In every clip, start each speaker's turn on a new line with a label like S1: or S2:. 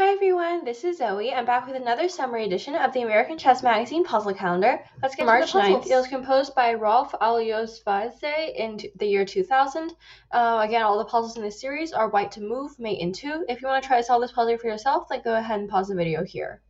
S1: Hi everyone, this is Zoe. I'm back with another summary edition of the American Chess Magazine puzzle calendar. Let's get March 9th. It was composed by Rolf Aliosvaze in the year 2000. Again, all the puzzles in this series are white to move, mate in 2. If you want to try to solve this puzzle for yourself, then go ahead and pause the video here.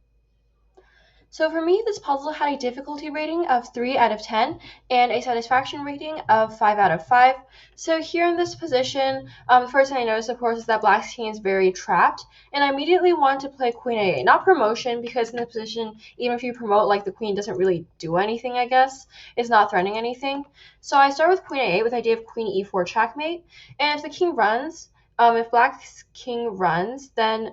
S1: So for me, this puzzle had a difficulty rating of 3 out of 10 and a satisfaction rating of 5 out of 5. So here in this position, the first thing I noticed, of course, is that Black's king is very trapped, and I immediately wanted to play Queen A8. Not promotion, because in this position, even if you promote, like, the queen doesn't really do anything, I guess. It's not threatening anything. So I start with Queen A8 with the idea of Queen E4 checkmate, and if the king runs, if Black's king runs, then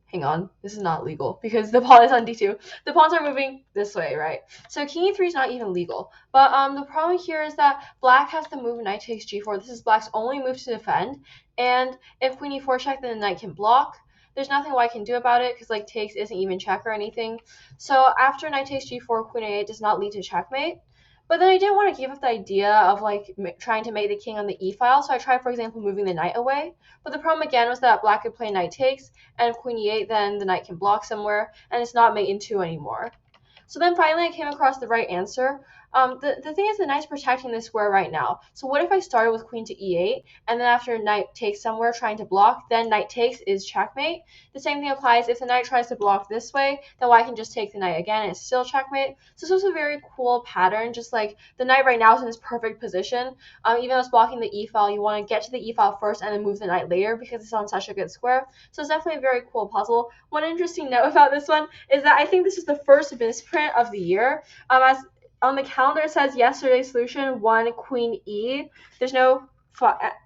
S1: hang on, this is not legal because the pawn is on d2. The pawns are moving this way, right? So king e3 is not even legal. But the problem here is that Black has the move knight takes g4. This is Black's only move to defend. And if queen e4 check, then the knight can block. There's nothing White can do about it because like takes isn't even check or anything. So after knight takes g4, queen a8 does not lead to checkmate. But then I didn't want to give up the idea of like trying to make the king on the e file, so I tried, for example, moving the knight away. But the problem again was that Black could play knight takes, and if queen e8, then the knight can block somewhere, and it's not mate in 2 anymore. So then finally I came across the right answer. The thing is the knight's protecting this square right now. So what if I started with queen to e8, and then after knight takes somewhere trying to block, then knight takes is checkmate. The same thing applies if the knight tries to block this way, then White can just take the knight again and it's still checkmate. So this was a very cool pattern, just like the knight right now is in this perfect position. Even though it's blocking the e file, you want to get to the e file first and then move the knight later because it's on such a good square. So it's definitely a very cool puzzle. One interesting note about this one is that I think this is the first misprint of the year. As on the calendar it says yesterday's solution 1 queen e. There's no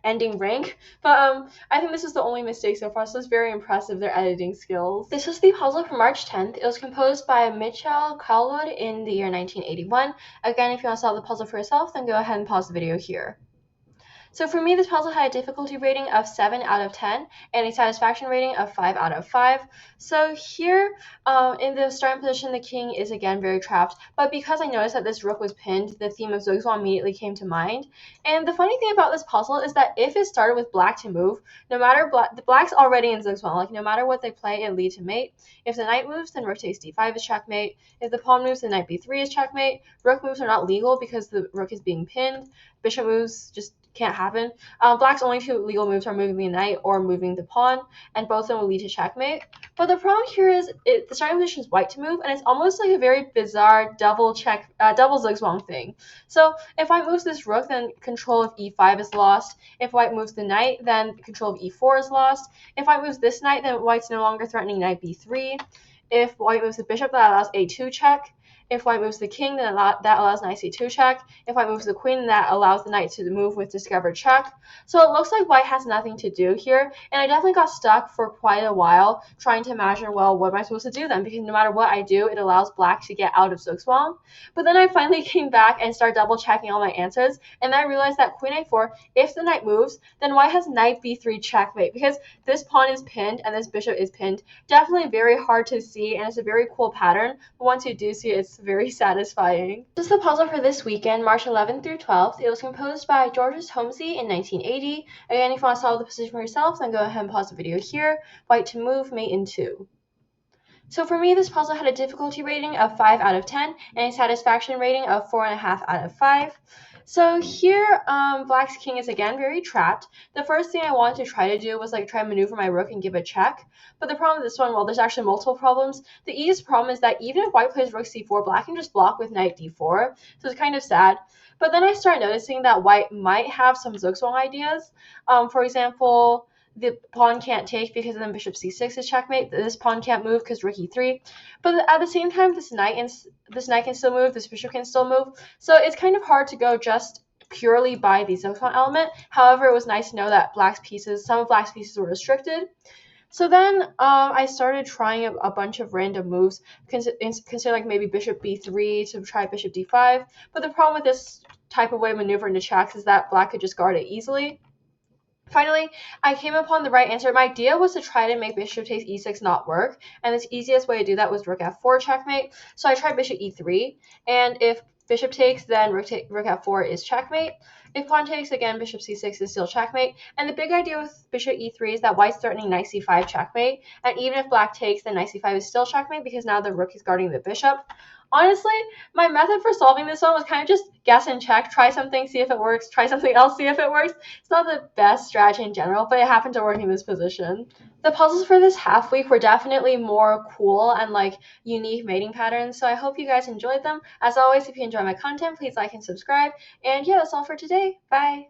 S1: ending rank, but I think this is the only mistake so far, so it's very impressive, their editing skills. This was the puzzle for March 10th. It was composed by Mitchell Calwood in the year 1981. Again, if you want to solve the puzzle for yourself, then go ahead and pause the video here. So for me, this puzzle had a difficulty rating of 7 out of 10 and a satisfaction rating of 5 out of 5. So here, in the starting position, the king is again very trapped. But because I noticed that this rook was pinned, the theme of Zugzwang immediately came to mind. And the funny thing about this puzzle is that if it started with Black to move, no matter the Black's already in Zugzwang, like no matter what they play, it leads to mate. If the knight moves, then rook takes d5 is checkmate. If the pawn moves, then knight b3 is checkmate. Rook moves are not legal because the rook is being pinned. Bishop moves just can't happen. Black's only 2 legal moves are moving the knight or moving the pawn, and both of them will lead to checkmate. But the problem here is the starting position is White to move, and it's almost like a very bizarre double Zugzwang thing. So if White moves this rook, then control of e5 is lost. If White moves the knight, then control of e4 is lost. If White moves this knight, then White's no longer threatening knight b3. If White moves the bishop, that allows a2 check. If White moves the king, then that allows knight c2 check. If White moves the queen, then that allows the knight to move with discovered check. So it looks like White has nothing to do here, and I definitely got stuck for quite a while trying to imagine, well, what am I supposed to do then? Because no matter what I do, it allows Black to get out of Zugzwang. But then I finally came back and started double checking all my answers, and then I realized that queen a4, if the knight moves, then White has knight b3 checkmate, because this pawn is pinned and this bishop is pinned. Definitely very hard to see, and it's a very cool pattern, but once you do see it, it's very satisfying. This is the puzzle for this weekend, March 11th through 12th. It was composed by Georges Homsey in 1980. Again, if you want to solve the position for yourself, then go ahead and pause the video here. White to move, mate in 2. So for me, this puzzle had a difficulty rating of 5 out of 10 and a satisfaction rating of 4.5 out of 5. So here, Black's king is again very trapped. The first thing I wanted to try to do was like try to maneuver my rook and give a check. But the problem with this one, well, there's actually multiple problems. The easiest problem is that even if White plays rook c4, Black can just block with knight d4. So it's kind of sad. But then I started noticing that White might have some Zugzwang ideas. For example, the pawn can't take because then bishop c6 is checkmate. This pawn can't move because rook e3. But at the same time, this knight can still move. This bishop can still move. So it's kind of hard to go just purely by the Zugzwang element. However, it was nice to know that some of Black's pieces were restricted. So then I started trying a bunch of random moves, consider like maybe bishop b3 to try bishop d5. But the problem with this type of way of maneuvering into checks is that Black could just guard it easily. Finally, I came upon the right answer. My idea was to try to make bishop takes e6 not work, and the easiest way to do that was rook f4 checkmate. So I tried bishop e3, and if bishop takes, then rook f4 is checkmate. If pawn takes, again, bishop c6 is still checkmate. And the big idea with bishop e3 is that white's threatening knight c5 checkmate. And even if black takes, then knight c5 is still checkmate because now the rook is guarding the bishop. Honestly, my method for solving this one was kind of just guess and check, try something, see if it works, try something else, see if it works. It's not the best strategy in general, but it happened to work in this position. The puzzles for this half week were definitely more cool and like unique mating patterns, so I hope you guys enjoyed them. As always, if you enjoy my content, please like and subscribe. And yeah, that's all for today. Bye!